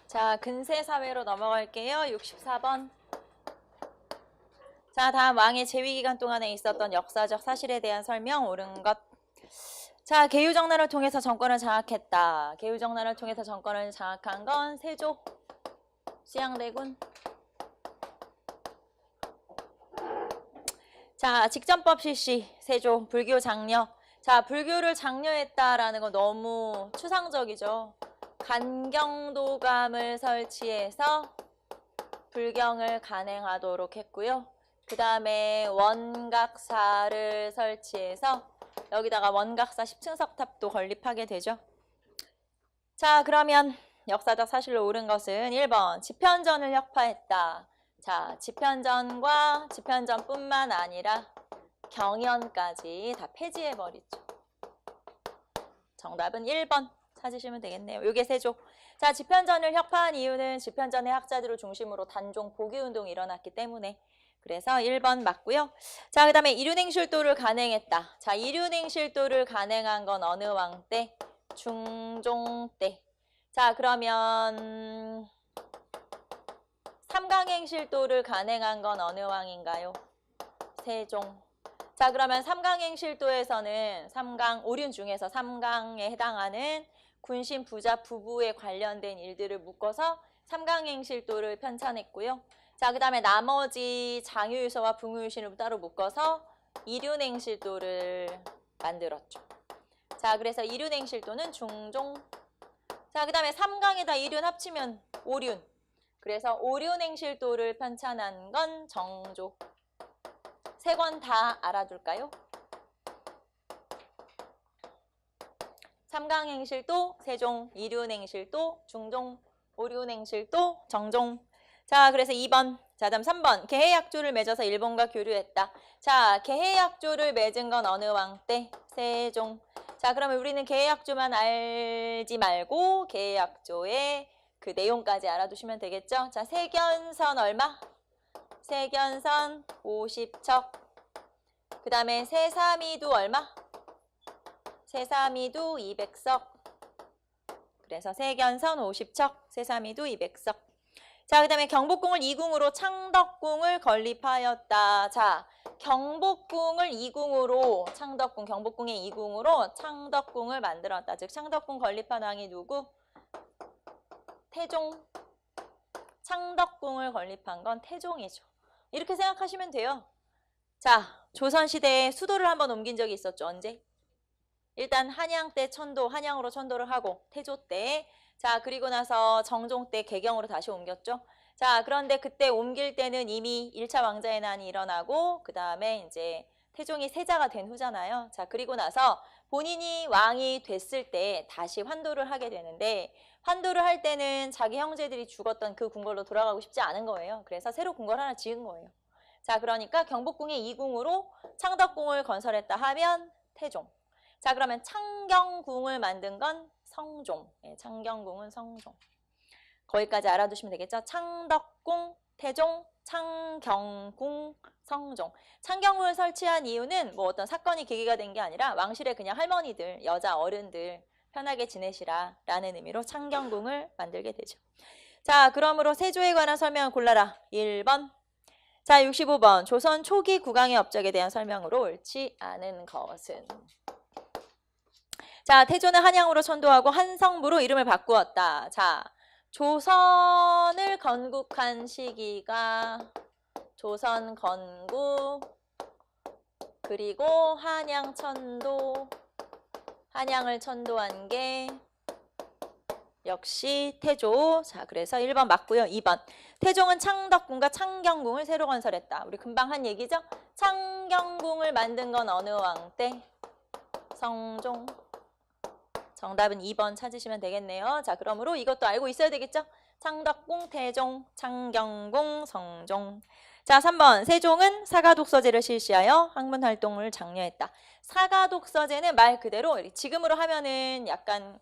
자, 근세사회로 넘어갈게요. 64번. 자, 다음 왕의 재위기간 동안에 있었던 역사적 사실에 대한 설명, 옳은 것. 자, 계유정난을 통해서 정권을 장악했다. 계유정난을 통해서 정권을 장악한 건 세조, 수양대군. 자, 직전법 실시, 세조, 불교 장려. 자, 불교를 장려했다라는 건 너무 추상적이죠. 간경도감을 설치해서 불경을 간행하도록 했고요. 그 다음에 원각사를 설치해서 여기다가 원각사 10층석탑도 건립하게 되죠. 자, 그러면 역사적 사실로 옳은 것은 1번 집현전을 혁파했다. 자, 집현전과 집현전뿐만 아니라 경연까지 다 폐지해버리죠. 정답은 1번 찾으시면 되겠네요. 요게 세조. 자, 집현전을 혁파한 이유는 집현전의 학자들을 중심으로 단종 복위운동이 일어났기 때문에 그래서 1번 맞고요. 자, 그 다음에 이륜행실도를 간행했다. 자, 이륜행실도를 간행한 건 어느 왕 때? 중종 때. 자, 그러면 삼강행실도를 간행한 건 어느 왕인가요? 세종. 자, 그러면 삼강행실도에서는 삼강, 오륜 중에서 삼강에 해당하는 군신, 부자, 부부에 관련된 일들을 묶어서 삼강행실도를 편찬했고요. 자, 그 다음에 나머지 장유유서와 붕유유신을 따로 묶어서 이륜행실도를 만들었죠. 자, 그래서 이륜행실도는 중종. 자, 그 다음에 삼강에다 이륜 합치면 오륜. 그래서 오륜행실도를 편찬한 건 정조. 세 권 다 알아둘까요? 삼강행실도, 세종, 이륜행실도, 중종, 오륜행실도, 정종. 자, 그래서 2번. 자, 다음 3번. 계해약조를 맺어서 일본과 교류했다. 자, 계해약조를 맺은 건 어느 왕 때? 세종. 자, 그러면 우리는 계해약조만 알지 말고 계해약조의 그 내용까지 알아두시면 되겠죠? 자, 세견선 얼마? 세견선 50척. 그 다음에 세사미도 얼마? 세사미도 200석. 그래서 세견선 50척, 세사미도 200석. 자, 그 다음에 경복궁을 이궁으로 창덕궁을 건립하였다. 자, 경복궁을 이궁으로, 창덕궁, 경복궁의 이궁으로 창덕궁을 만들었다. 즉, 창덕궁 건립한 왕이 누구? 태종. 창덕궁을 건립한 건 태종이죠. 이렇게 생각하시면 돼요. 자, 조선시대에 수도를 한번 옮긴 적이 있었죠. 언제? 일단 한양 때 천도, 한양으로 천도를 하고 태조 때. 자, 그리고 나서 정종 때 개경으로 다시 옮겼죠. 자, 그런데 그때 옮길 때는 이미 1차 왕자의 난이 일어나고 그 다음에 이제 태종이 세자가 된 후잖아요. 자, 그리고 나서 본인이 왕이 됐을 때 다시 환도를 하게 되는데 환도를 할 때는 자기 형제들이 죽었던 그 궁궐로 돌아가고 싶지 않은 거예요. 그래서 새로 궁궐 하나 지은 거예요. 자, 그러니까 경복궁의 이궁으로 창덕궁을 건설했다 하면 태종. 자, 그러면 창경궁을 만든 건 성종. 네, 창경궁은 성종. 거기까지 알아두시면 되겠죠? 창덕궁, 태종, 창경궁, 성종. 창경궁을 설치한 이유는 뭐 어떤 사건이 계기가 된 게 아니라 왕실의 그냥 할머니들, 여자 어른들 편하게 지내시라 라는 의미로 창경궁을 만들게 되죠. 자, 그러므로 세조에 관한 설명을 골라라. 1번. 자, 65번. 조선 초기 국왕의 업적에 대한 설명으로 옳지 않은 것은. 자, 태조는 한양으로 천도하고 한성부로 이름을 바꾸었다. 자, 조선을 건국한 시기가 조선 건국, 그리고 한양 천도, 한양을 천도한 게 역시 태조. 자, 그래서 1번 맞고요. 2번. 태종은 창덕궁과 창경궁을 새로 건설했다. 우리 금방 한 얘기죠? 창경궁을 만든 건 어느 왕 때? 성종. 정답은 2번 찾으시면 되겠네요. 자, 그러므로 이것도 알고 있어야 되겠죠? 창덕궁, 태종, 창경궁, 성종. 자, 3번. 세종은 사가독서제를 실시하여 학문활동을 장려했다. 사가독서제는 말 그대로 지금으로 하면은 약간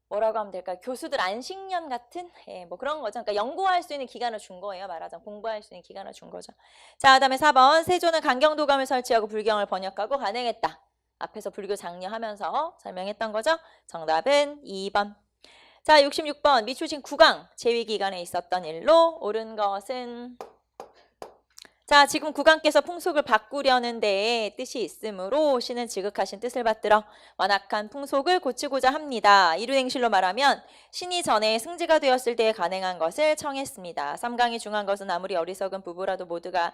뭐라고 하면 될까요? 교수들 안식년 같은 뭐 그런 거죠. 그러니까 연구할 수 있는 기간을 준 거예요. 말하자면 공부할 수 있는 기간을 준 거죠. 자, 그다음에 4번. 세조는 강경도감을 설치하고 불경을 번역하고 간행했다. 앞에서 불교 장려하면서 설명했던 거죠. 정답은 2번. 자, 66번 미추진 9강 재위기간에 있었던 일로 옳은 것은 자, 지금 국왕께서 풍속을 바꾸려는 데에 뜻이 있으므로 시는 지극하신 뜻을 받들어 완악한 풍속을 고치고자 합니다. 이루행실로 말하면 신이 전에 승지가 되었을 때에 간행한 것을 청했습니다. 삼강이 중한 것은 아무리 어리석은 부부라도 모두가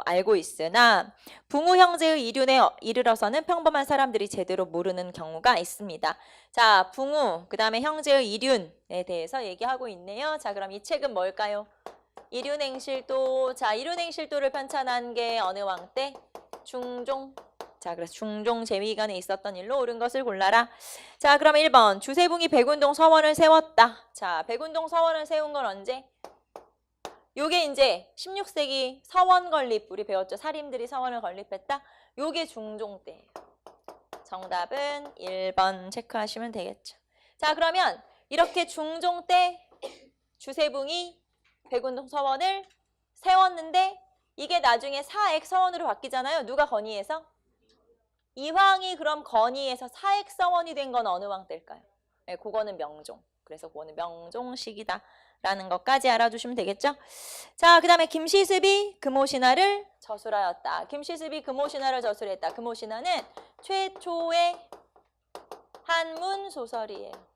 알고 있으나 붕우 형제의 이륜에 이르러서는 평범한 사람들이 제대로 모르는 경우가 있습니다. 자, 붕우, 그 다음에 형제의 이륜에 대해서 얘기하고 있네요. 자, 그럼 이 책은 뭘까요? 이륜행실도. 자, 이륜행실도를 편찬한 게 어느 왕 때? 중종. 자, 그래서 중종 재위기간에 있었던 일로 옳은 것을 골라라. 자, 그럼 1번 주세붕이 백운동 서원을 세웠다. 자, 백운동 서원을 세운 건 언제? 요게 이제 16세기 서원 건립, 우리 배웠죠? 사림들이 서원을 건립했다. 요게 중종 때예요. 정답은 1번 체크하시면 되겠죠. 자, 그러면 이렇게 중종 때 주세붕이 백운동 서원을 세웠는데 이게 나중에 사액 서원으로 바뀌잖아요. 누가 건의해서? 이황이 그럼 건의해서 사액 서원이 된 건 어느 왕 때일까요? 네, 그거는 명종. 그래서 그거는 명종식이다 라는 것까지 알아두시면 되겠죠. 자, 그 다음에 김시습이 금오신화를 저술하였다. 김시습이 금오신화를 저술했다. 금오신화는 최초의 한문 소설이에요.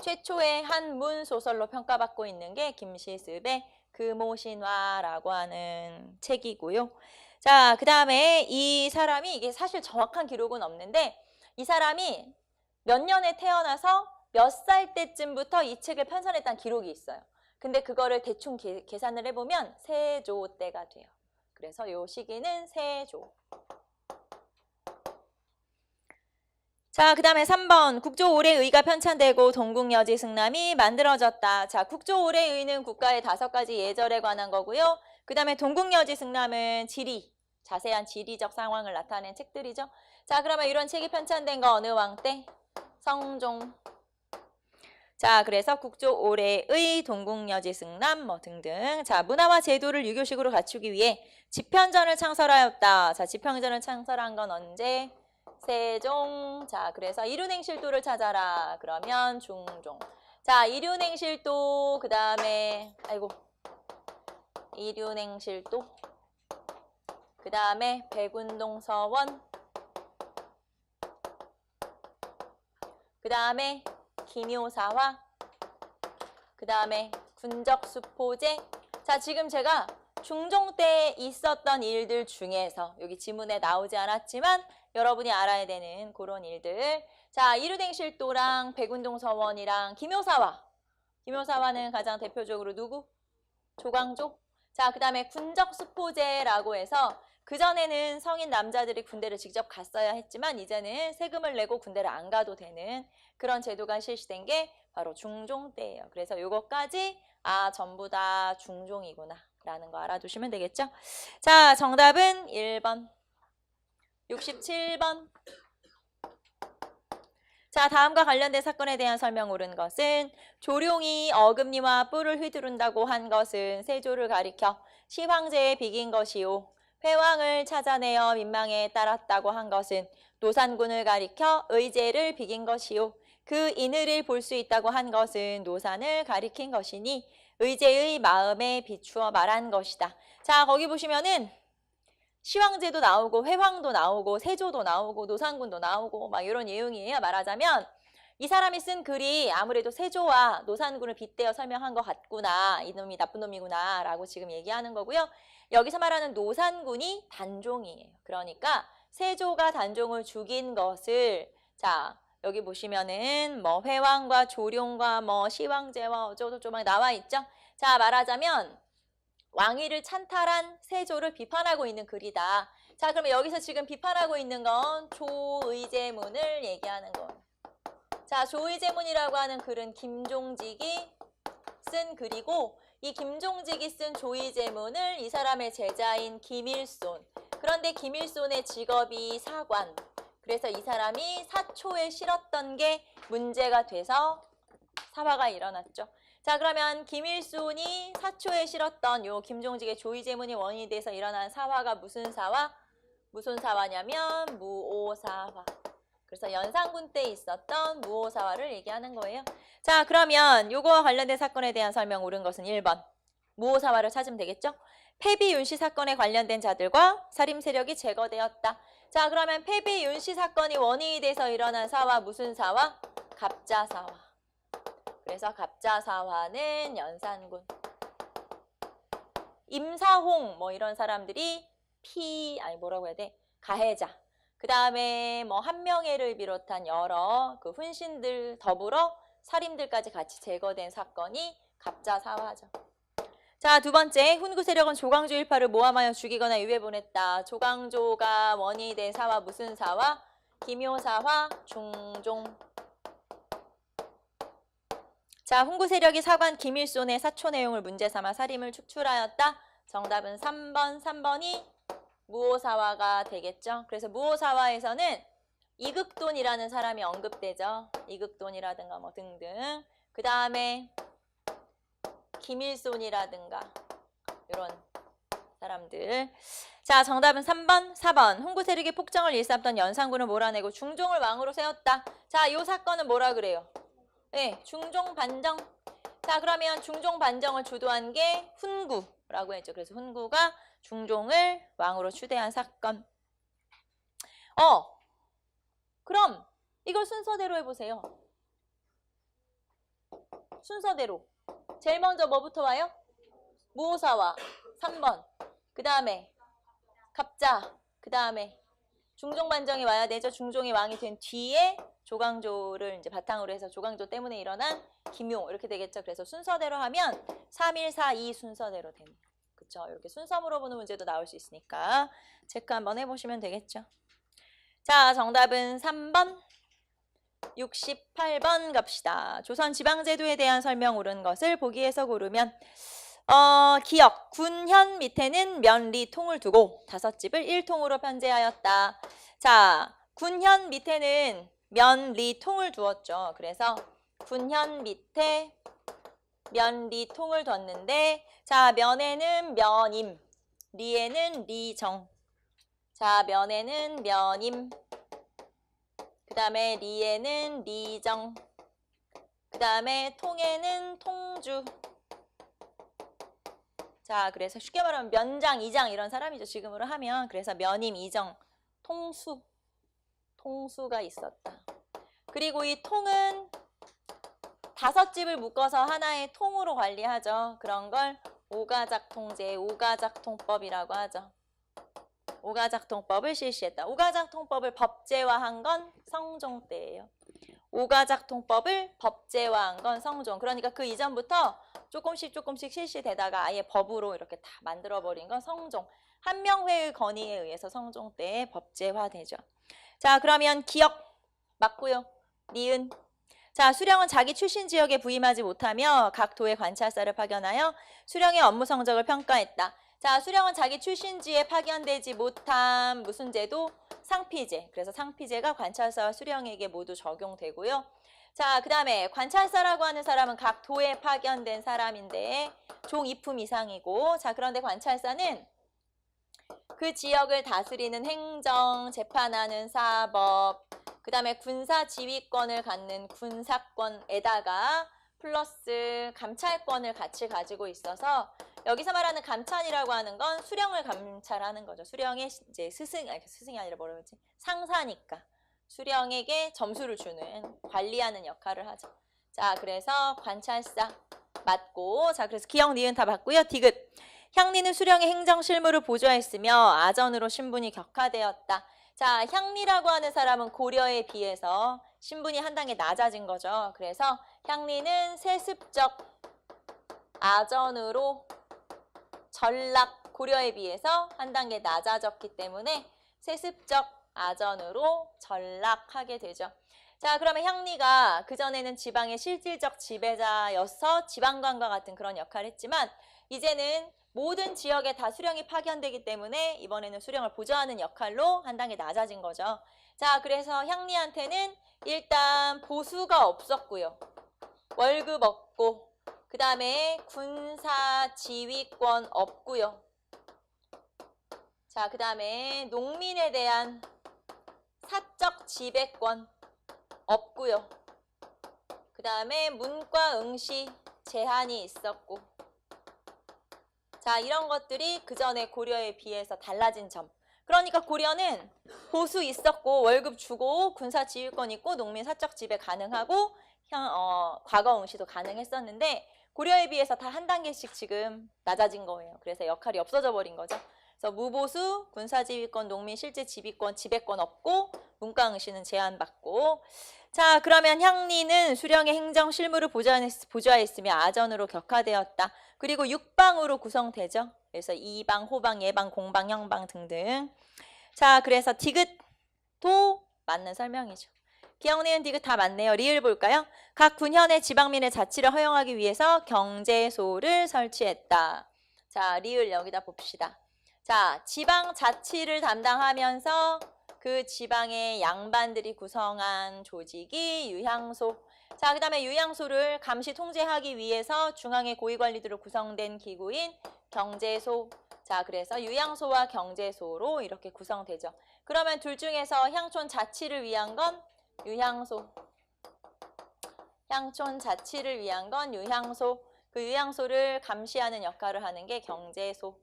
최초의 한문 소설로 평가받고 있는 게 김시습의 금오신화라고 하는 책이고요. 자, 그 다음에 이 사람이, 이게 사실 정확한 기록은 없는데 이 사람이 몇 년에 태어나서 몇 살 때쯤부터 이 책을 편찬했다는 기록이 있어요. 근데 그거를 대충 계산을 해보면 세조 때가 돼요. 그래서 이 시기는 세조. 자, 그 다음에 3번 국조오례의가 편찬되고 동국여지 승남이 만들어졌다. 자, 국조오례의는 국가의 5가지 예절에 관한 거고요. 그 다음에 동국여지 승남은 지리, 자세한 지리적 상황을 나타낸 책들이죠. 자, 그러면 이런 책이 편찬된 거 어느 왕 때? 성종. 자, 그래서 국조오례의, 동국여지 승남 뭐 등등. 자, 문화와 제도를 유교식으로 갖추기 위해 집현전을 창설하였다. 자, 집현전을 창설한 건 언제? 세종. 자, 그래서 이륜행실도를 찾아라. 그러면 중종. 자, 이륜행실도, 그 다음에 이륜행실도, 그 다음에 백운동서원, 그 다음에 기묘사화, 그 다음에 군적수포제. 자, 지금 제가 중종 때 있었던 일들 중에서 여기 지문에 나오지 않았지만 여러분이 알아야 되는 그런 일들. 자, 이륜행실도랑 백운동서원이랑 기묘사화. 기묘사화는 가장 대표적으로 누구? 조광조. 자, 그 다음에 군적수포제라고 해서 그전에는 성인 남자들이 군대를 직접 갔어야 했지만 이제는 세금을 내고 군대를 안 가도 되는 그런 제도가 실시된 게 바로 중종 때예요. 그래서 요것까지 전부 다 중종이구나 라는 거 알아두시면 되겠죠. 자, 정답은 1번. 67번. 자, 다음과 관련된 사건에 대한 설명 옳은 것은 조룡이 어금니와 뿔을 휘두른다고 한 것은 세조를 가리켜 시황제에 비긴 것이요. 회왕을 찾아내어 민망에 따랐다고 한 것은 노산군을 가리켜 의제를 비긴 것이요. 그 인을을 볼 수 있다고 한 것은 노산을 가리킨 것이니 의제의 마음에 비추어 말한 것이다. 자, 거기 보시면은 시황제도 나오고 회황도 나오고 세조도 나오고 노산군도 나오고 막 이런 내용이에요. 말하자면 이 사람이 쓴 글이 아무래도 세조와 노산군을 빗대어 설명한 것 같구나. 이놈이 나쁜 놈이구나 라고 지금 얘기하는 거고요. 여기서 말하는 노산군이 단종이에요. 그러니까 세조가 단종을 죽인 것을 자 여기 보시면은 뭐 회왕과 조룡과 뭐 시황제와 어쩌고저쩌고 막 나와 있죠. 자, 말하자면 왕위를 찬탈한 세조를 비판하고 있는 글이다. 자, 그러면 여기서 지금 비판하고 있는 건 조의제문을 얘기하는 거예요. 자, 조의제문이라고 하는 글은 김종직이 쓴 글이고 이 김종직이 쓴 조의제문을 이 사람의 제자인 김일손. 그런데 김일손의 직업이 사관. 그래서 이 사람이 사초에 실었던 게 문제가 돼서 사화가 일어났죠. 자, 그러면 김일손이 사초에 실었던 요 김종직의 조의제문이 원인이 돼서 일어난 사화가 무슨 사화? 무슨 사화냐면 무오사화. 그래서 연산군 때 있었던 무오사화를 얘기하는 거예요. 자, 그러면 요거와 관련된 사건에 대한 설명 옳은 것은 1번. 무오사화를 찾으면 되겠죠? 패비 윤씨 사건에 관련된 자들과 살인 세력이 제거되었다. 자, 그러면 패비 윤씨 사건이 원인이 돼서 일어난 사화 무슨 사화? 갑자사화. 그래서 갑자사화는 연산군. 임사홍 뭐 이런 사람들이 뭐라고 해야 돼? 가해자. 그 다음에 뭐 한명회를 비롯한 여러 그 훈신들 더불어 살인들까지 같이 제거된 사건이 갑자사화죠. 자, 두 번째, 훈구 세력은 조광조 일파를 모함하여 죽이거나 유해보냈다. 조광조가 원인이 된 사화 무슨 사화? 기묘사화, 중종. 자, 훈구 세력이 사관 김일손의 사초 내용을 문제 삼아 살인을 축출하였다. 정답은 3번. 3번이 무오사화가 되겠죠. 그래서 무오사화에서는 이극돈이라는 사람이 언급되죠. 이극돈이라든가 뭐 등등. 그 다음에 김일손이라든가 이런 사람들. 자, 정답은 3번, 4번. 훈구 세력이 폭정을 일삼던 연산군을 몰아내고 중종을 왕으로 세웠다. 자, 이 사건은 뭐라 그래요? 네, 중종 반정. 자, 그러면 중종 반정을 주도한 게 훈구라고 했죠. 그래서 훈구가 중종을 왕으로 추대한 사건. 그럼 이걸 순서대로 해보세요. 순서대로. 제일 먼저 뭐부터 와요? 무오사화 3번. 그 다음에 갑자. 그 다음에 중종 반정이 와야 되죠. 중종이 왕이 된 뒤에 조광조를 이제 바탕으로 해서 조광조 때문에 일어난 김용 이렇게 되겠죠. 그래서 순서대로 하면 3, 1, 4, 2 순서대로 되네요. 그쵸? 이렇게 순서 물어보는 문제도 나올 수 있으니까 체크 한번 해보시면 되겠죠. 자, 정답은 3번. 68번 갑시다. 조선지방제도에 대한 설명 옳은 것을 보기에서 고르면 기역, 군현 밑에는 면리 통을 두고 5집을 1통으로 편제하였다. 자, 군현 밑에는 면리 통을 두었죠. 그래서 군현 밑에 면리 통을 뒀는데 자, 면에는 면임, 리에는 리정. 자, 면에는 면임, 그 다음에 리에는 리정, 그 다음에 통에는 통주. 자, 그래서 쉽게 말하면 면장, 이장 이런 사람이죠. 지금으로 하면. 그래서 면임, 이정, 통수가 있었다. 그리고 이 통은 5집을 묶어서 하나의 통으로 관리하죠. 그런 걸 오가작통제, 오가작통법이라고 하죠. 오가작통법을 실시했다. 오가작통법을 법제화한 건 성종 때예요. 오가작통법을 법제화한 건 성종. 그러니까 그 이전부터 조금씩 실시되다가 아예 법으로 이렇게 다 만들어버린 건 성종. 한명회의 건의에 의해서 성종 때 법제화되죠. 자, 그러면 기역 맞고요. 니은. 자, 수령은 자기 출신 지역에 부임하지 못하며 각 도의 관찰사를 파견하여 수령의 업무 성적을 평가했다. 자, 수령은 자기 출신지에 파견되지 못한 무슨 제도? 상피제. 그래서 상피제가 관찰사와 수령에게 모두 적용되고요. 자, 그 다음에 관찰사라고 하는 사람은 각 도에 파견된 사람인데 종 2품 이상이고, 자, 그런데 관찰사는 그 지역을 다스리는 행정, 재판하는 사법, 그 다음에 군사 지휘권을 갖는 군사권에다가 플러스 감찰권을 같이 가지고 있어서 여기서 말하는 감찰이라고 하는 건 수령을 감찰하는 거죠. 수령의 이제 스승이 아니라 뭐라 그러지? 상사니까. 수령에게 점수를 주는, 관리하는 역할을 하죠. 자, 그래서 관찰사 맞고, 자, 그래서 기역, 니은 다 맞고요. 디귿. 향리는 수령의 행정 실무를 보좌했으며 아전으로 신분이 격하되었다. 자, 향리라고 하는 사람은 고려에 비해서 신분이 한 단계 낮아진 거죠. 그래서 향리는 세습적 아전으로 전락, 고려에 비해서 한 단계 낮아졌기 때문에 세습적 아전으로 전락하게 되죠. 자, 그러면 향리가 그전에는 지방의 실질적 지배자여서 지방관과 같은 그런 역할을 했지만 이제는 모든 지역에 다 수령이 파견되기 때문에 이번에는 수령을 보좌하는 역할로 한 단계 낮아진 거죠. 자, 그래서 향리한테는 일단 보수가 없었고요. 월급 없고, 그 다음에 군사 지휘권 없고요. 자, 그 다음에 농민에 대한 사적 지배권 없고요. 그 다음에 문과 응시 제한이 있었고, 자, 이런 것들이 그 전에 고려에 비해서 달라진 점. 그러니까 고려는 보수 있었고 월급 주고 군사 지휘권 있고 농민 사적 지배 가능하고 과거 응시도 가능했었는데 고려에 비해서 다 한 단계씩 지금 낮아진 거예요. 그래서 역할이 없어져 버린 거죠. 그래서 무보수, 군사 지휘권, 농민 실제 지휘권, 지배권 없고 문과 응시는 제한받고. 자, 그러면 향리는 수령의 행정 실무를 보좌했으며 아전으로 격화되었다. 그리고 육방으로 구성되죠. 그래서 이방, 호방, 예방, 공방, 형방 등등. 자, 그래서 디귿도 맞는 설명이죠. 기억, 니은, 디귿 다 맞네요. 리을 볼까요? 각 군현의 지방민의 자치를 허용하기 위해서 경제소를 설치했다. 자, 리을 여기다 봅시다. 자, 지방 자치를 담당하면서 그 지방의 양반들이 구성한 조직이 유향소. 자, 그 다음에 유향소를 감시 통제하기 위해서 중앙의 고위관리들로 구성된 기구인 경제소. 자, 그래서 유향소와 경제소로 이렇게 구성되죠. 그러면 둘 중에서 향촌 자치를 위한 건 유향소. 향촌 자치를 위한 건 유향소. 그 유향소를 감시하는 역할을 하는 게 경제소.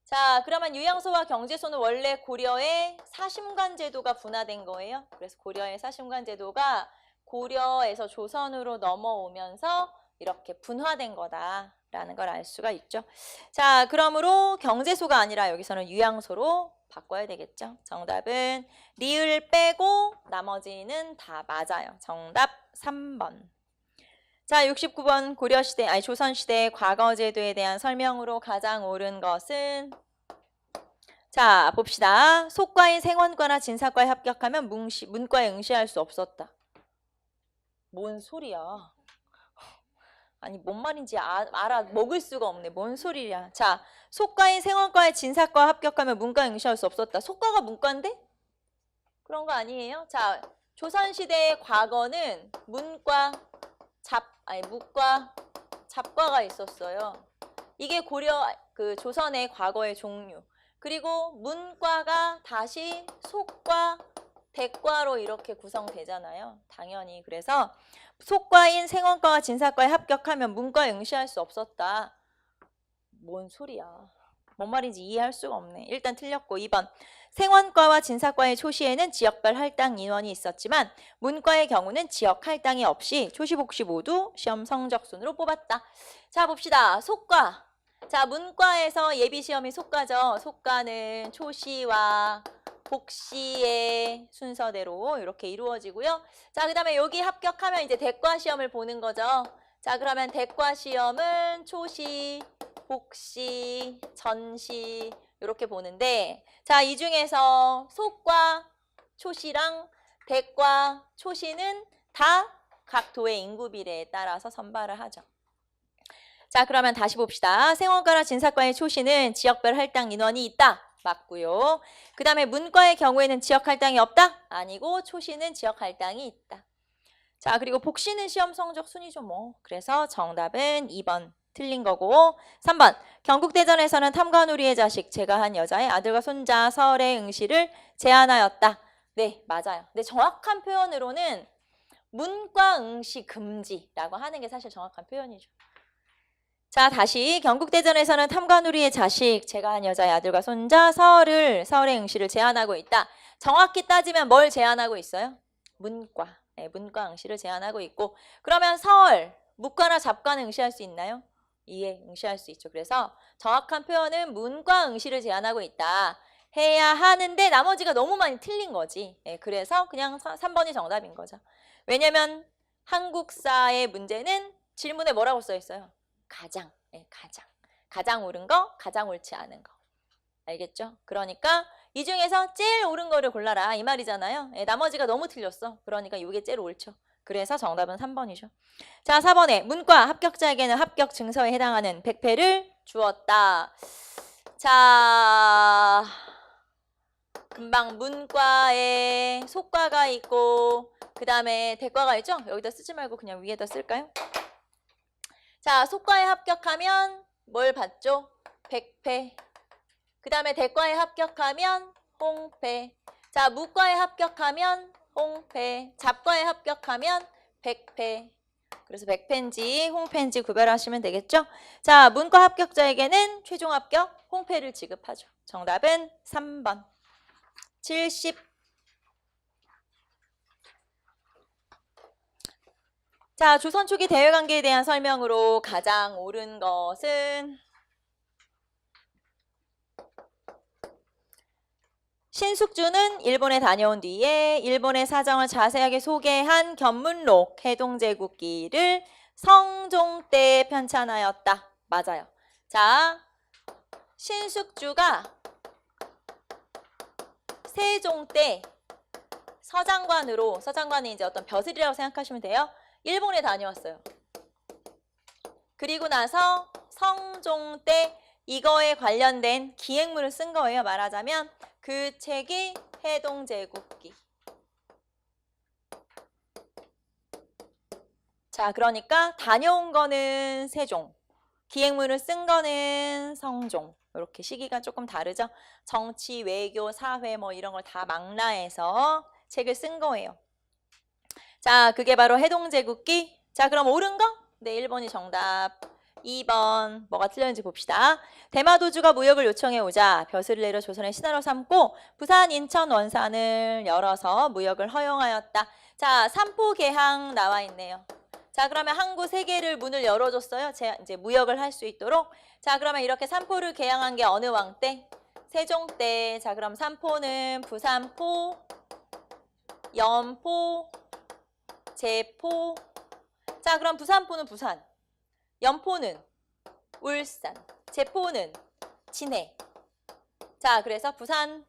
자, 그러면 유향소와 경제소는 원래 고려의 사심관 제도가 분화된 거예요. 그래서 고려의 사심관 제도가 고려에서 조선으로 넘어오면서 이렇게 분화된 거다라는 걸 알 수가 있죠. 자, 그러므로 경제소가 아니라 여기서는 유향소로 바꿔야 되겠죠. 정답은 리을 빼고 나머지는 다 맞아요. 정답 3번. 자, 69번 고려시대, 조선시대 과거제도에 대한 설명으로 가장 옳은 것은, 자, 봅시다. 속과인 생원과나 진사과에 합격하면 문과에 응시할 수 없었다. 뭔 소리야. 아니, 뭔 말인지 알아. 먹을 수가 없네. 뭔 소리야. 자, 속과인 생원과에 진사과 합격하면 문과에 응시할 수 없었다. 속과가 문과인데? 그런 거 아니에요? 자, 조선시대의 과거는 문과, 무과, 잡과가 있었어요. 이게 조선의 과거의 종류. 그리고 문과가 다시 속과, 백과로 이렇게 구성되잖아요. 당연히. 그래서 속과인 생원과와 진사과에 합격하면 문과에 응시할 수 없었다. 뭔 소리야. 뭔 말인지 이해할 수가 없네. 일단 틀렸고. 2번. 생원과와 진사과의 초시에는 지역별 할당 인원이 있었지만 문과의 경우는 지역 할당이 없이 초시, 복시 모두 시험 성적 순으로 뽑았다. 자, 봅시다. 속과. 자, 문과에서 예비시험이 속과죠. 속과는 초시와 복시의 순서대로 이렇게 이루어지고요. 자, 그 다음에 여기 합격하면 이제 대과 시험을 보는 거죠. 자, 그러면 대과 시험은 초시, 복시, 전시 이렇게 보는데, 자, 이 중에서 속과 초시랑 대과 초시는 다 각 도의 인구 비례에 따라서 선발을 하죠. 자, 그러면 다시 봅시다. 생원과나 진사과의 초시는 지역별 할당 인원이 있다. 맞고요. 그 다음에 문과의 경우에는 지역 할당이 없다? 아니고 초시는 지역 할당이 있다. 자, 그리고 복시는 시험 성적 순위죠 뭐. 그래서 정답은 2번 틀린 거고. 3번. 경국대전에서는 탐관우리의 자식 제가한 여자의 아들과 손자 설의 응시를 제한하였다. 네, 맞아요. 근데 정확한 표현으로는 문과 응시 금지라고 하는 게 사실 정확한 표현이죠. 자, 다시 경국대전에서는 탐관우리의 자식 제가한 여자의 아들과 손자 설의 응시를 제한하고 있다. 정확히 따지면 뭘 제한하고 있어요? 문과. 네, 문과 응시를 제한하고 있고, 그러면 무과나 잡과는 응시할 수 있나요? 예, 응시할 수 있죠. 그래서 정확한 표현은 문과 응시를 제한하고 있다. 해야 하는데 나머지가 너무 많이 틀린 거지. 네, 그래서 그냥 3번이 정답인 거죠. 왜냐면 한국사의 문제는 질문에 뭐라고 써 있어요? 가장. 네, 가장 옳은 거, 가장 옳지 않은 거. 알겠죠? 그러니까 이 중에서 제일 옳은 거를 골라라 이 말이잖아요. 예, 나머지가 너무 틀렸어. 그러니까 이게 제일 옳죠. 그래서 정답은 3번이죠. 자, 4번에 문과 합격자에게는 합격 증서에 해당하는 백패를 주었다. 자, 금방 문과에 속과가 있고 그 다음에 대과가 있죠? 여기다 쓰지 말고 그냥 위에다 쓸까요? 자, 속과에 합격하면 뭘 받죠? 백패. 그 다음에 대과에 합격하면 홍패. 자, 무과에 합격하면 홍패, 잡과에 합격하면 백패. 그래서 백패인지 홍패인지 구별하시면 되겠죠? 자, 문과 합격자에게는 최종 합격 홍패를 지급하죠. 정답은 3번. 70. 자, 조선 초기 대외관계에 대한 설명으로 가장 옳은 것은 신숙주는 일본에 다녀온 뒤에 일본의 사정을 자세하게 소개한 견문록 해동제국기를 성종 때 편찬하였다. 맞아요. 자, 신숙주가 세종 때 서장관이 이제 어떤 벼슬이라고 생각하시면 돼요. 일본에 다녀왔어요. 그리고 나서 성종 때 이거에 관련된 기행문을 쓴 거예요. 말하자면 그 책이 해동제국기. 자, 그러니까 다녀온 거는 세종, 기행문을 쓴 거는 성종. 이렇게 시기가 조금 다르죠. 정치, 외교, 사회 뭐 이런 걸 다 망라해서 책을 쓴 거예요. 자, 그게 바로 해동제국기. 자, 그럼 옳은 거? 네, 1번이 정답. 2번 뭐가 틀렸는지 봅시다. 대마도주가 무역을 요청해 오자 벼슬을 내려 조선의 신하로 삼고 부산, 인천, 원산을 열어서 무역을 허용하였다. 자, 삼포개항 나와 있네요. 자, 그러면 항구 3개를 문을 열어줬어요. 이제 무역을 할 수 있도록. 자, 그러면 이렇게 삼포를 개항한 게 어느 왕 때? 세종 때. 자, 그럼 삼포는 부산포, 연포, 제포. 자, 그럼 부산포는 부산, 연포는 울산, 제포는 진해. 자, 그래서 부산,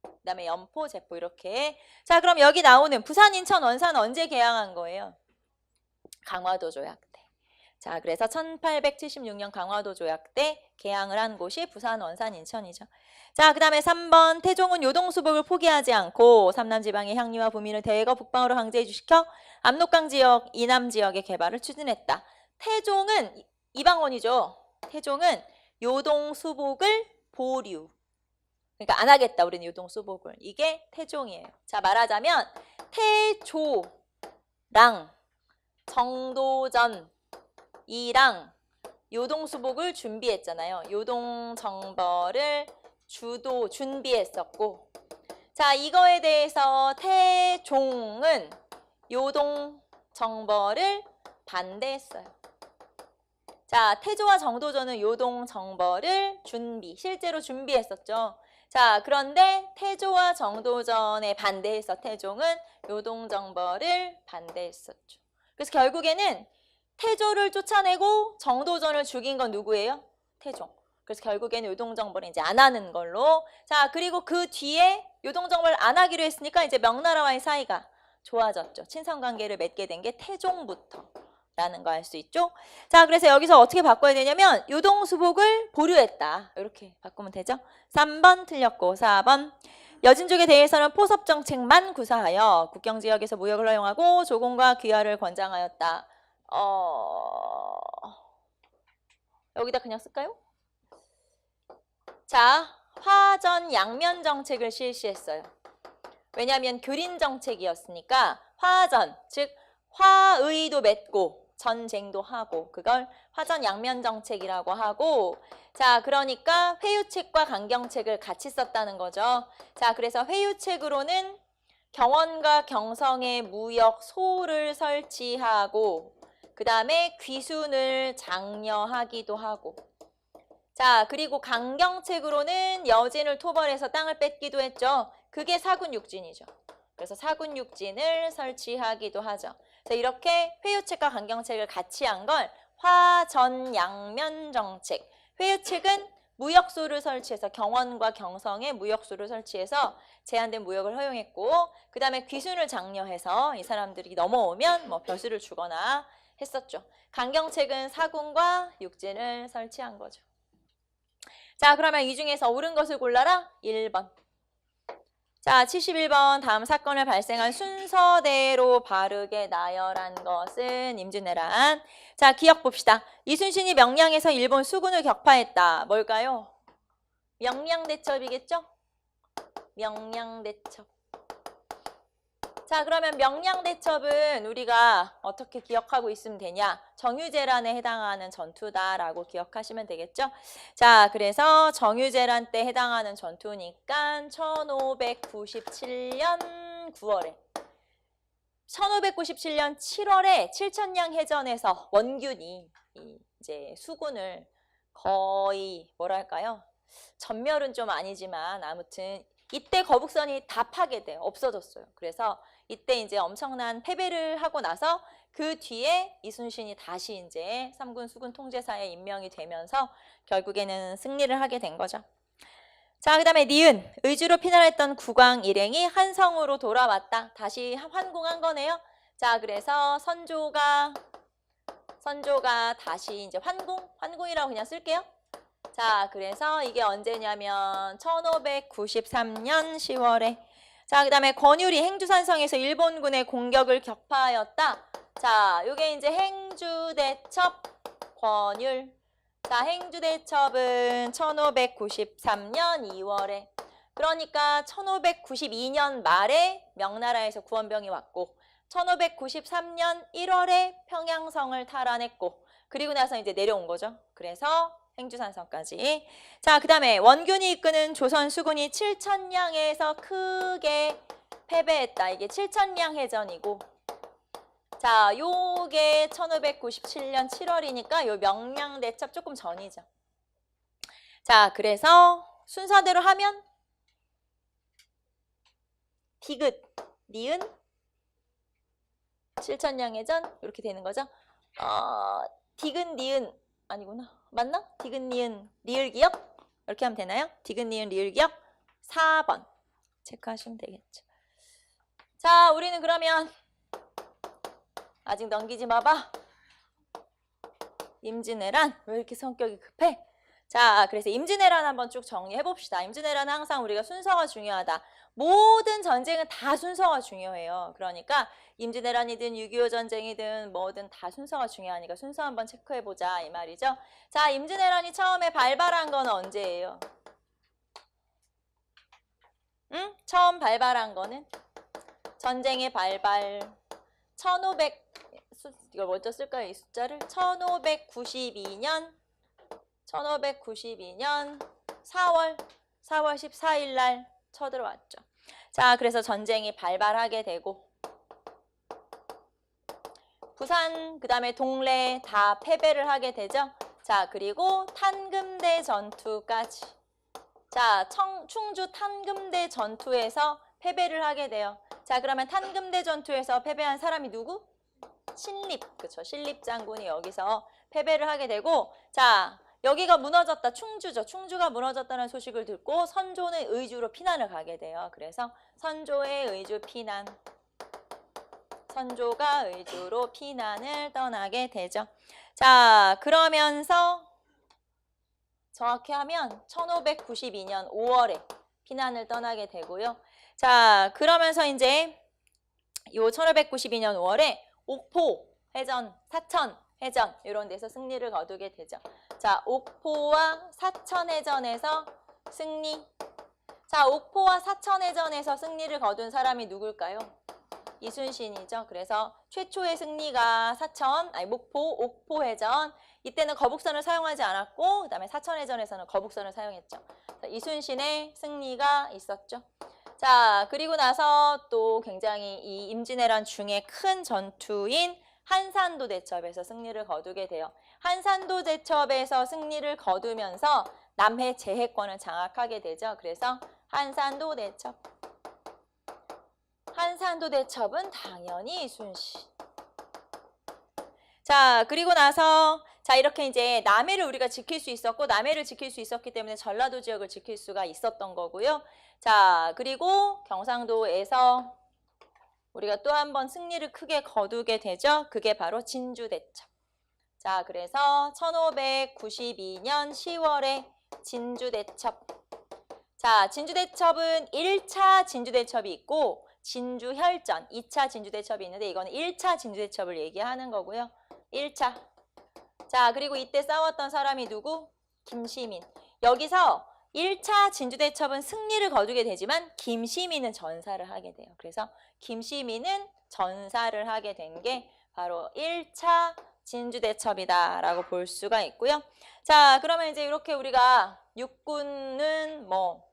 그다음에 연포, 제포 이렇게. 자, 그럼 여기 나오는 부산, 인천, 원산 언제 개항한 거예요? 강화도 조약 때. 자, 그래서 1876년 강화도 조약 때 개항을 한 곳이 부산, 원산, 인천이죠. 자, 그 다음에 3번 태종은 요동수복을 포기하지 않고 삼남지방의 향리와 부민을 대거 북방으로 강제이주시켜 압록강 지역, 이남 지역의 개발을 추진했다. 태종은 이방원이죠. 태종은 요동수복을 보류. 그러니까 안 하겠다. 우리는 요동수복을. 이게 태종이에요. 자, 말하자면 태조랑 정도전이랑 요동수복을 준비했잖아요. 요동정벌을 준비했었고. 자, 이거에 대해서 태종은 요동정벌을 반대했어요. 자, 태조와 정도전은 요동정벌을 실제로 준비했었죠. 자, 그런데 태조와 정도전에 반대해서 태종은 요동정벌을 반대했었죠. 그래서 결국에는 태조를 쫓아내고 정도전을 죽인 건 누구예요? 태종. 그래서 결국에는 요동정벌을 이제 안 하는 걸로. 자, 그리고 그 뒤에 요동정벌을 안 하기로 했으니까 이제 명나라와의 사이가 좋아졌죠. 친선관계를 맺게 된 게 태종부터 라는 거 알 수 있죠. 자, 그래서 여기서 어떻게 바꿔야 되냐면 요동수복을 보류했다. 이렇게 바꾸면 되죠. 3번 틀렸고 4번 여진족에 대해서는 포섭정책만 구사하여 국경지역에서 무역을 허용하고 조공과 귀화를 권장하였다. 여기다 그냥 쓸까요? 자, 화전 양면 정책을 실시했어요. 왜냐하면 교린 정책이었으니까 화전, 즉 화의도 맺고 전쟁도 하고 그걸 화전 양면 정책이라고 하고. 자, 그러니까 회유책과 강경책을 같이 썼다는 거죠. 자, 그래서 회유책으로는 경원과 경성에 무역소를 설치하고 그 다음에 귀순을 장려하기도 하고. 자, 그리고 강경책으로는 여진을 토벌해서 땅을 뺏기도 했죠. 그게 사군육진이죠. 그래서 사군육진을 설치하기도 하죠. 그래서 이렇게 회유책과 강경책을 같이 한 걸 화전양면 정책. 회유책은 무역소를 설치해서 경원과 경성에 무역소를 설치해서 제한된 무역을 허용했고, 그 다음에 귀순을 장려해서 이 사람들이 넘어오면 뭐 벼슬을 주거나 했었죠. 강경책은 사군과 육진을 설치한 거죠. 자, 그러면 이 중에서 옳은 것을 골라라. 1번. 자, 71번 다음 사건을 발생한 순서대로 바르게 나열한 것은 임진왜란. 자, 기억 봅시다. 이순신이 명량에서 일본 수군을 격파했다. 뭘까요? 명량대첩이겠죠? 명량대첩. 자, 그러면 명량대첩은 우리가 어떻게 기억하고 있으면 되냐? 정유재란에 해당하는 전투다라고 기억하시면 되겠죠? 자, 그래서 정유재란 때 해당하는 전투니까 1597년 9월에 1597년 7월에 칠천량 해전에서 원균이 이제 수군을 거의 뭐랄까요? 전멸은 좀 아니지만 아무튼 이때 거북선이 다 파괴돼요. 없어졌어요. 그래서 이때 이제 엄청난 패배를 하고 나서 그 뒤에 이순신이 다시 이제 삼군 수군 통제사에 임명이 되면서 결국에는 승리를 하게 된 거죠. 자, 그 다음에 니은, 의주로 피난했던 국왕 일행이 한성으로 돌아왔다. 다시 환궁한 거네요. 자, 그래서 선조가 다시 이제 환궁이라고 그냥 쓸게요. 자, 그래서 이게 언제냐면 1593년 10월에 자, 그 다음에 권율이 행주산성에서 일본군의 공격을 격파하였다. 자, 요게 이제 행주대첩 권율. 자, 행주대첩은 1593년 2월에 그러니까 1592년 말에 명나라에서 구원병이 왔고 1593년 1월에 평양성을 탈환했고 그리고 나서 이제 내려온 거죠. 그래서 행주산성까지. 자, 그 다음에 원균이 이끄는 조선 수군이 칠천량에서 크게 패배했다. 이게 칠천량 해전이고 자, 요게 1597년 7월이니까 요 명량대첩 조금 전이죠. 자, 그래서 순서대로 하면 디귿, 니은, 칠천량 해전 이렇게 되는 거죠. 디귿, 니은 아니구나. 맞나? 디귿, 니은, 리을 기억? 이렇게 하면 되나요? 디귿, 니은, 리을 기억 4번 체크하시면 되겠죠. 자, 우리는 그러면 아직 넘기지 마봐. 임진왜란 왜 이렇게 성격이 급해? 자, 그래서 임진왜란 한번 쭉 정리해 봅시다. 임진왜란은 항상 우리가 순서가 중요하다. 모든 전쟁은 다 순서가 중요해요. 그러니까 임진왜란이든 6.25 전쟁이든 뭐든 다 순서가 중요하니까 순서 한번 체크해 보자 이 말이죠. 자, 임진왜란이 처음에 발발한 건 언제예요? 응? 처음 발발한 거는 전쟁의 발발 1500 이걸 먼저 쓸까요? 이 숫자를 1592년 4월 14일 날 쳐들어왔죠. 자, 그래서 전쟁이 발발하게 되고 부산 그다음에 동래 다 패배를 하게 되죠. 자, 그리고 탄금대 전투까지. 자, 충주 탄금대 전투에서 패배를 하게 돼요. 자, 그러면 탄금대 전투에서 패배한 사람이 누구? 신립, 그쵸? 신립 장군이 여기서 패배를 하게 되고, 자, 여기가 무너졌다. 충주죠. 충주가 무너졌다는 소식을 듣고 선조는 의주로 피난을 가게 돼요. 그래서 선조의 의주 피난. 선조가 의주로 피난을 떠나게 되죠. 자, 그러면서 정확히 하면 1592년 5월에 피난을 떠나게 되고요. 자, 그러면서 이제 요 1592년 5월에 옥포 해전, 사천 해전 이런 데서 승리를 거두게 되죠. 자, 옥포와 사천 해전에서 승리. 자, 옥포와 사천 해전에서 승리를 거둔 사람이 누굴까요? 이순신이죠. 그래서 최초의 승리가 목포, 옥포 해전. 이때는 거북선을 사용하지 않았고 그다음에 사천 해전에서는 거북선을 사용했죠. 자, 이순신의 승리가 있었죠. 자, 그리고 나서 또 굉장히 이 임진왜란 중에 큰 전투인 한산도 대첩에서 승리를 거두게 돼요. 한산도 대첩에서 승리를 거두면서 남해 제해권을 장악하게 되죠. 그래서 한산도 대첩. 한산도 대첩은 당연히 이순신. 자, 그리고 나서 자, 이렇게 이제 남해를 우리가 지킬 수 있었고 남해를 지킬 수 있었기 때문에 전라도 지역을 지킬 수가 있었던 거고요. 자, 그리고 경상도에서 우리가 또 한 번 승리를 크게 거두게 되죠. 그게 바로 진주대첩. 자, 그래서 1592년 10월에 진주대첩. 자, 진주대첩은 1차 진주대첩이 있고 진주혈전, 2차 진주대첩이 있는데 이거는 1차 진주대첩을 얘기하는 거고요. 1차. 자, 그리고 이때 싸웠던 사람이 누구? 김시민. 여기서 1차 진주대첩은 승리를 거두게 되지만 김시민은 전사를 하게 돼요. 그래서 김시민은 전사를 하게 된 게 바로 1차 진주대첩이다라고 볼 수가 있고요. 자, 그러면 이제 이렇게 우리가 육군은 뭐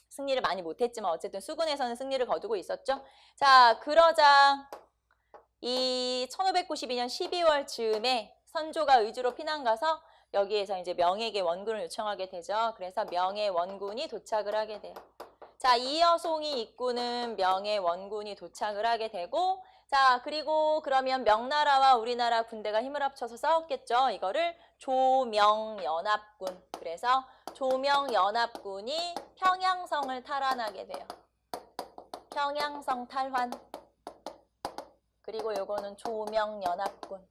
승리를 많이 못했지만 어쨌든 수군에서는 승리를 거두고 있었죠. 자, 그러자 이 1592년 12월 즈음에 선조가 의주로 피난 가서 여기에서 이제 명에게 원군을 요청하게 되죠. 그래서 명의 원군이 도착을 하게 돼요. 자, 이여송이 입구는 명의 원군이 도착을 하게 되고, 자, 그리고 그러면 명나라와 우리나라 군대가 힘을 합쳐서 싸웠겠죠. 이거를 조명연합군. 그래서 조명연합군이 평양성을 탈환하게 돼요. 평양성 탈환. 그리고 요거는 조명연합군.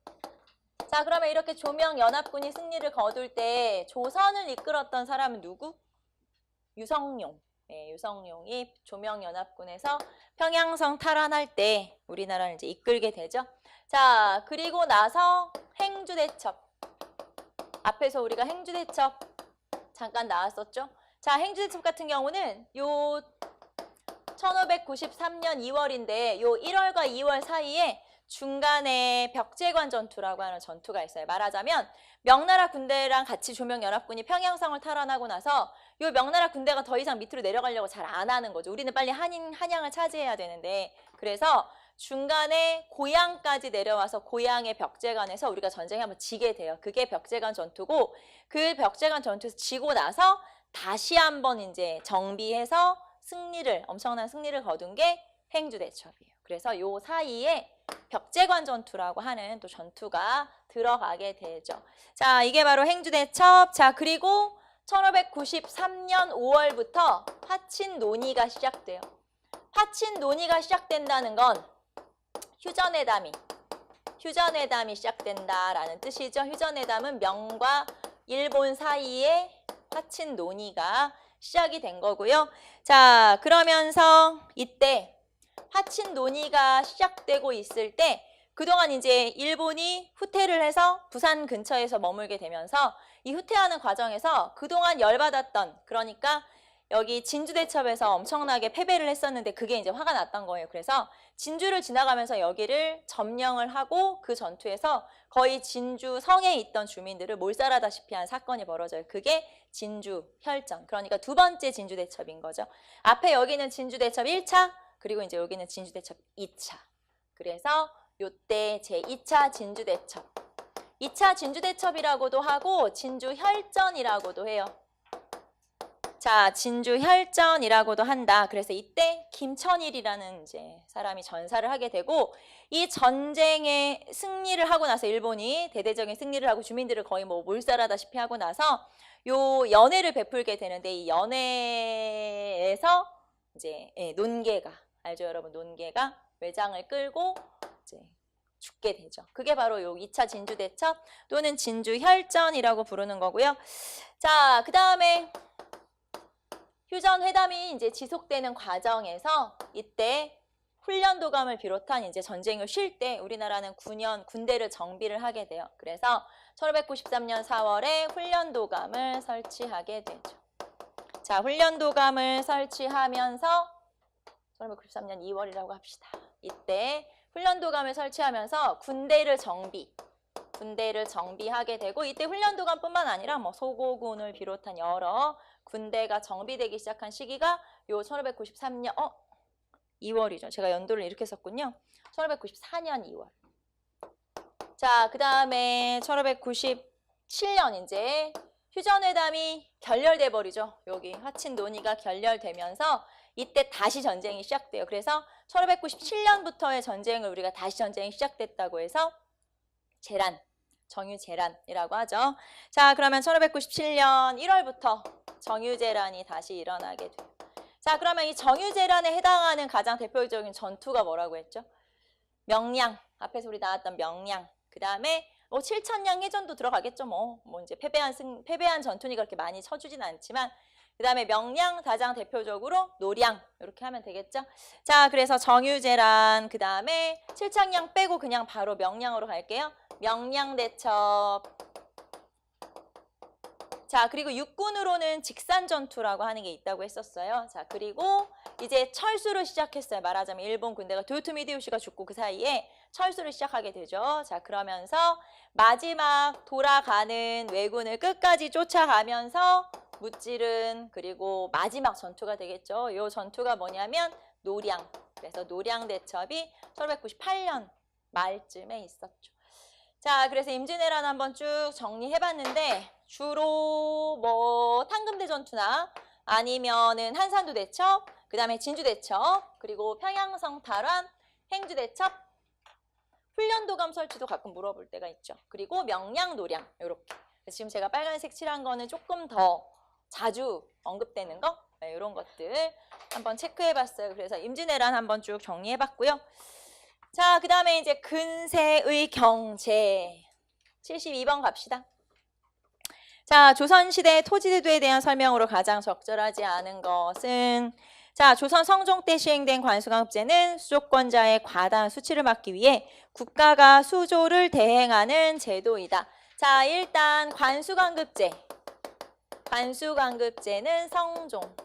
자, 그러면 이렇게 조명연합군이 승리를 거둘 때 조선을 이끌었던 사람은 누구? 유성룡. 네, 유성룡이 조명연합군에서 평양성 탈환할 때 우리나라를 이제 이끌게 되죠. 자, 그리고 나서 행주대첩. 앞에서 우리가 행주대첩 잠깐 나왔었죠. 자, 행주대첩 같은 경우는 요 1593년 2월인데 요 1월과 2월 사이에 중간에 벽제관 전투라고 하는 전투가 있어요. 말하자면 명나라 군대랑 같이 조명연합군이 평양성을 탈환하고 나서 요 명나라 군대가 더 이상 밑으로 내려가려고 잘 안 하는 거죠. 우리는 빨리 한양을 차지해야 되는데, 그래서 중간에 고양까지 내려와서 고양의 벽제관에서 우리가 전쟁에 한번 지게 돼요. 그게 벽제관 전투고, 그 벽제관 전투에서 지고 나서 다시 한번 이제 정비해서 엄청난 승리를 거둔 게 행주대첩이에요. 그래서 요 사이에 벽제관 전투라고 하는 또 전투가 들어가게 되죠. 자, 이게 바로 행주대첩. 자, 그리고 1593년 5월부터 파친 논의가 시작돼요. 파친 논의가 시작된다는 건 휴전회담이 시작된다라는 뜻이죠. 휴전회담은 명과 일본 사이에 파친 논의가 시작이 된 거고요. 자, 그러면서 이때 파친 논의가 시작되고 있을 때 그동안 이제 일본이 후퇴를 해서 부산 근처에서 머물게 되면서 이 후퇴하는 과정에서 그동안 열받았던, 그러니까 여기 진주대첩에서 엄청나게 패배를 했었는데 그게 이제 화가 났던 거예요. 그래서 진주를 지나가면서 여기를 점령을 하고 그 전투에서 거의 진주 성에 있던 주민들을 몰살하다시피 한 사건이 벌어져요. 그게 진주혈전. 그러니까 두 번째 진주대첩인 거죠. 앞에 여기는 진주대첩 1차, 그리고 이제 여기는 진주대첩 2차. 그래서 요때 제2차 진주대첩. 2차 진주대첩이라고도 하고 진주혈전이라고도 해요. 자, 진주혈전이라고도 한다. 그래서 이때 김천일이라는 이제 사람이 전사를 하게 되고, 이 전쟁에 승리를 하고 나서 일본이 대대적인 승리를 하고 주민들을 거의 뭐 몰살하다시피 하고 나서 요 연회를 베풀게 되는데, 이 연회에서 이제 논개가, 알죠 여러분? 논개가 외장을 끌고 이제 죽게 되죠. 그게 바로 요 2차 진주대첩 또는 진주혈전이라고 부르는 거고요. 자, 그 다음에 휴전회담이 이제 지속되는 과정에서 이때 훈련도감을 비롯한 이제 전쟁을 쉴 때 우리나라는 군대를 정비를 하게 돼요. 그래서 1593년 4월에 훈련도감을 설치하게 되죠. 자, 훈련도감을 설치하면서 1593년 2월이라고 합시다. 이때 훈련도감을 설치하면서 군대를 정비하게 되고, 이때 훈련도감뿐만 아니라 뭐 소고군을 비롯한 여러 군대가 정비되기 시작한 시기가 요 1593년 2월이죠. 제가 연도를 이렇게 썼군요. 1594년 2월. 자, 그 다음에 1597년 이제 휴전회담이 결렬돼 버리죠. 여기 하친 논의가 결렬되면서 이때 다시 전쟁이 시작돼요. 그래서 1597년부터의 전쟁을 우리가 다시 전쟁이 시작됐다고 해서 정유재란이라고 하죠. 자, 그러면 1597년 1월부터 정유재란이 다시 일어나게 돼요. 자, 그러면 이 정유재란에 해당하는 가장 대표적인 전투가 뭐라고 했죠? 명량. 앞에서 우리 나왔던 명량. 그 다음에 뭐 7천량 해전도 들어가겠죠. 뭐 이제 패배한 전투니까 그렇게 많이 쳐주진 않지만, 그 다음에 명량, 가장 대표적으로 노량, 이렇게 하면 되겠죠. 자, 그래서 정유재란, 그 다음에 7천량 빼고 그냥 바로 명량으로 갈게요. 명량대첩. 자, 그리고 육군으로는 직산전투라고 하는 게 있다고 했었어요. 자, 그리고 이제 철수를 시작했어요. 말하자면 일본 군대가 도요토미 히데요시가 죽고 그 사이에 철수를 시작하게 되죠. 자, 그러면서 마지막 돌아가는 왜군을 끝까지 쫓아가면서 무찌른 그리고 마지막 전투가 되겠죠. 이 전투가 뭐냐면 노량. 그래서 노량 대첩이 1598년 말쯤에 있었죠. 자, 그래서 임진왜란 한번 쭉 정리해봤는데 주로 뭐 탕금대 전투나 아니면은 한산도 대첩, 그 다음에 진주 대첩, 그리고 평양성 탈환, 행주 대첩, 훈련도감 설치도 가끔 물어볼 때가 있죠. 그리고 명량 노량 이렇게. 지금 제가 빨간색 칠한 거는 조금 더 자주 언급되는 거 네, 이런 것들 한번 체크해봤어요. 그래서 임진왜란 한번 쭉 정리해봤고요. 자, 그 다음에 이제 근세의 경제 72번 갑시다. 자, 조선시대 토지제도에 대한 설명으로 가장 적절하지 않은 것은 자, 조선 성종 때 시행된 관수강급제는 수조권자의 과다한 수치를 막기 위해 국가가 수조를 대행하는 제도이다. 자, 일단 관수강급제. 관수강급제는 성종.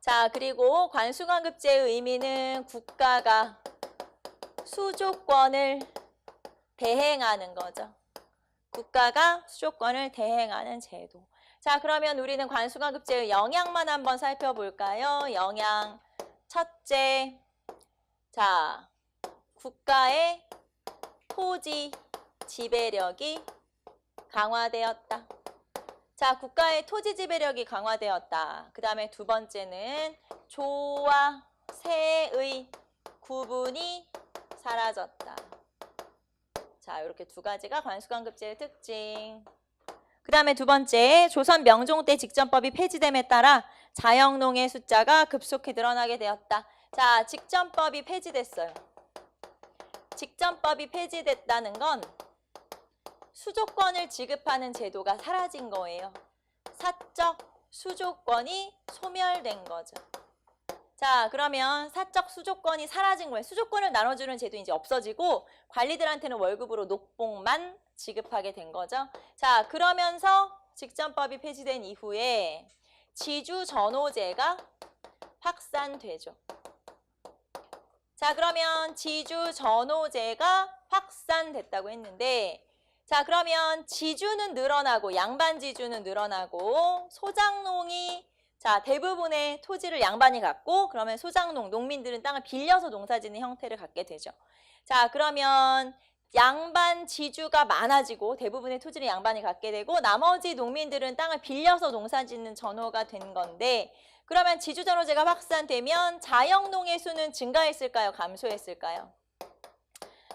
자, 그리고 관수강급제의 의미는 국가가 수조권을 대행하는 거죠. 국가가 수조권을 대행하는 제도. 자, 그러면 우리는 관수강급제의 영향만 한번 살펴볼까요? 영향. 첫째, 자, 국가의 토지 지배력이 강화되었다. 자, 국가의 토지 지배력이 강화되었다. 그 다음에 두 번째는 조와 세의 구분이 사라졌다. 자, 이렇게 두 가지가 관수강급제의 특징. 그 다음에 두 번째, 조선 명종 때 직전법이 폐지됨에 따라 자영농의 숫자가 급속히 늘어나게 되었다. 자, 직전법이 폐지됐어요. 직전법이 폐지됐다는 건 수조권을 지급하는 제도가 사라진 거예요. 사적 수조권이 소멸된 거죠. 자, 그러면 사적 수조권이 사라진 거예요. 수조권을 나눠주는 제도 이제 없어지고 관리들한테는 월급으로 녹봉만 지급하게 된 거죠. 자, 그러면서 직전법이 폐지된 이후에 지주전호제가 확산되죠. 자, 그러면 지주전호제가 확산됐다고 했는데 자, 그러면 지주는 늘어나고 양반 지주는 늘어나고 소장농이 자, 대부분의 토지를 양반이 갖고 그러면 소장농, 농민들은 땅을 빌려서 농사짓는 형태를 갖게 되죠. 자, 그러면 양반 지주가 많아지고 대부분의 토지를 양반이 갖게 되고 나머지 농민들은 땅을 빌려서 농사짓는 전호가 된 건데 그러면 지주전호제가 확산되면 자영농의 수는 증가했을까요? 감소했을까요?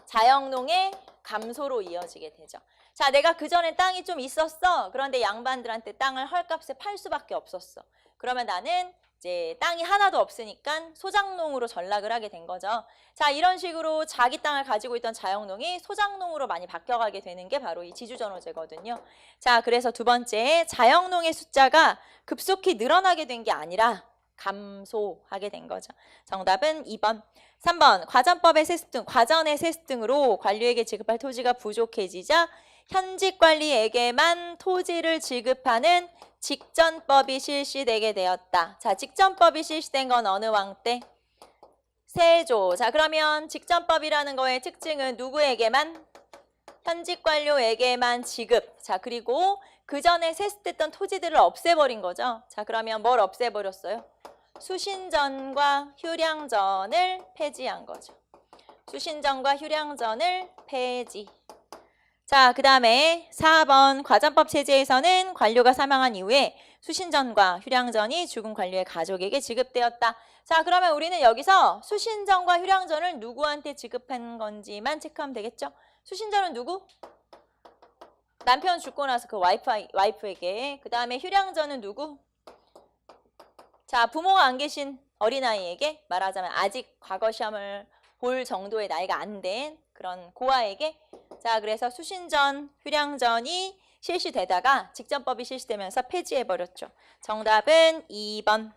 자영농의 감소로 이어지게 되죠. 자, 내가 그전에 땅이 좀 있었어. 그런데 양반들한테 땅을 헐값에 팔 수밖에 없었어. 그러면 나는 이제 땅이 하나도 없으니까 소장농으로 전락을 하게 된 거죠. 자, 이런 식으로 자기 땅을 가지고 있던 자영농이 소장농으로 많이 바뀌어가게 되는 게 바로 이 지주전호제거든요. 자, 그래서 두 번째, 자영농의 숫자가 급속히 늘어나게 된 게 아니라 감소하게 된 거죠. 정답은 2번. 3번, 과전법의 세습 등, 과전의 세습 등으로 관료에게 지급할 토지가 부족해지자 현직 관리에게만 토지를 지급하는 직전법이 실시되게 되었다. 자, 직전법이 실시된 건 어느 왕 때? 세조. 자, 그러면 직전법이라는 거의 특징은 누구에게만? 현직 관료에게만 지급. 자, 그리고 그 전에 세습됐던 토지들을 없애버린 거죠. 자, 그러면 뭘 없애버렸어요? 수신전과 휴량전을 폐지한 거죠. 수신전과 휴량전을 폐지. 자, 그 다음에 4번 과전법 체제에서는 관료가 사망한 이후에 수신전과 휴량전이 죽은 관료의 가족에게 지급되었다. 자, 그러면 우리는 여기서 수신전과 휴량전을 누구한테 지급한 건지만 체크하면 되겠죠? 수신전은 누구? 남편 죽고 나서 그 와이프에게. 그 다음에 휴량전은 누구? 자, 부모가 안 계신 어린아이에게, 말하자면 아직 과거 시험을 볼 정도의 나이가 안 된 그런 고아에게. 자, 그래서 수신전, 휴량전이 실시되다가 직전법이 실시되면서 폐지해버렸죠. 정답은 2번.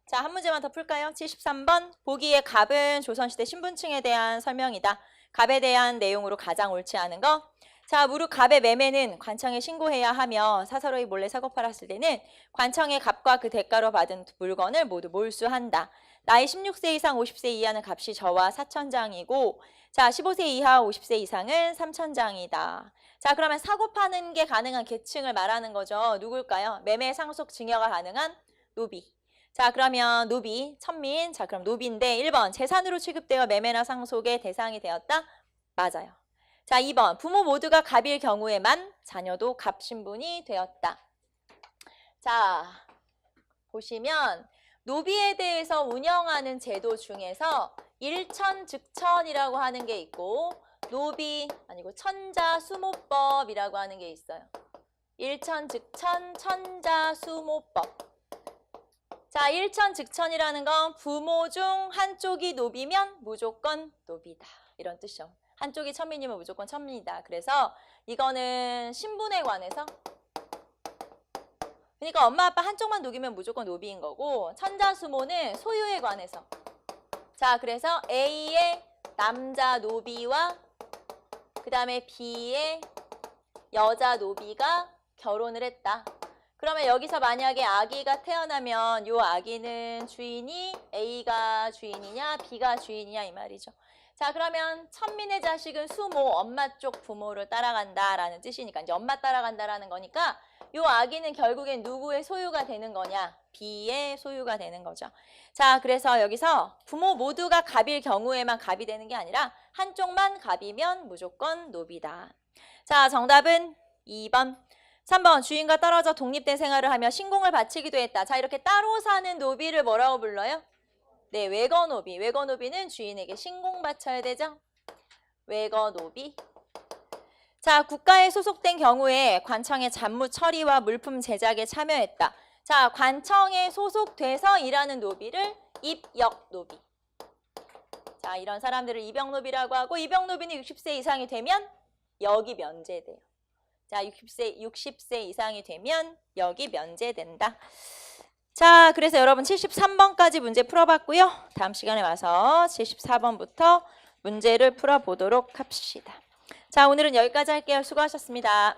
자, 한 문제만 더 풀까요? 73번. 보기의 갑은 조선시대 신분층에 대한 설명이다. 갑에 대한 내용으로 가장 옳지 않은 거. 자, 무릇 갑의 매매는 관청에 신고해야 하며 사사로이 몰래 사고 팔았을 때는 관청의 값과 그 대가로 받은 물건을 모두 몰수한다. 나이 16세 이상 50세 이하는 값이 저와 4천장이고 자, 15세 이하 50세 이상은 3천장이다. 자, 그러면 사고 파는 게 가능한 계층을 말하는 거죠. 누굴까요? 매매 상속 증여가 가능한 노비. 자, 그러면 노비, 천민. 자, 그럼 노비인데 1번 재산으로 취급되어 매매나 상속의 대상이 되었다? 맞아요. 자, 2번 부모 모두가 갑일 경우에만 자녀도 갑신분이 되었다. 자, 보시면 노비에 대해서 운영하는 제도 중에서 일천즉천이라고 하는 게 있고 노비 아니고 천자수모법이라고 하는 게 있어요. 일천즉천 천자수모법. 자, 일천즉천이라는 건 부모 중 한쪽이 노비면 무조건 노비다. 이런 뜻이죠. 한쪽이 천민이면 무조건 천민이다. 그래서 이거는 신분에 관해서 그러니까 엄마 아빠 한쪽만 노비면 무조건 노비인 거고 천자수모는 소유에 관해서 자, 그래서 A의 남자 노비와 그 다음에 B의 여자 노비가 결혼을 했다. 그러면 여기서 만약에 아기가 태어나면 요 아기는 주인이 A가 주인이냐 B가 주인이냐 이 말이죠. 자, 그러면 천민의 자식은 수모, 엄마 쪽 부모를 따라간다라는 뜻이니까 이제 엄마 따라간다라는 거니까 요 아기는 결국엔 누구의 소유가 되는 거냐? B의 소유가 되는 거죠. 자, 그래서 여기서 부모 모두가 갑일 경우에만 갑이 되는 게 아니라 한쪽만 갑이면 무조건 노비다. 자, 정답은 2번. 3번 주인과 떨어져 독립된 생활을 하며 신공을 바치기도 했다. 자, 이렇게 따로 사는 노비를 뭐라고 불러요? 네, 외거노비. 외거노비는 주인에게 신공 바쳐야 되죠? 외거노비. 자, 국가에 소속된 경우에 관청의 잡무 처리와 물품 제작에 참여했다. 자, 관청에 소속돼서 일하는 노비를 입역노비. 자, 이런 사람들을 입역노비라고 하고 입역노비는 60세 이상이 되면 역이 면제돼요. 자, 60세 이상이 되면 역이 면제된다. 자, 그래서 여러분 73번까지 문제 풀어봤고요. 다음 시간에 와서 74번부터 문제를 풀어보도록 합시다. 자, 오늘은 여기까지 할게요. 수고하셨습니다.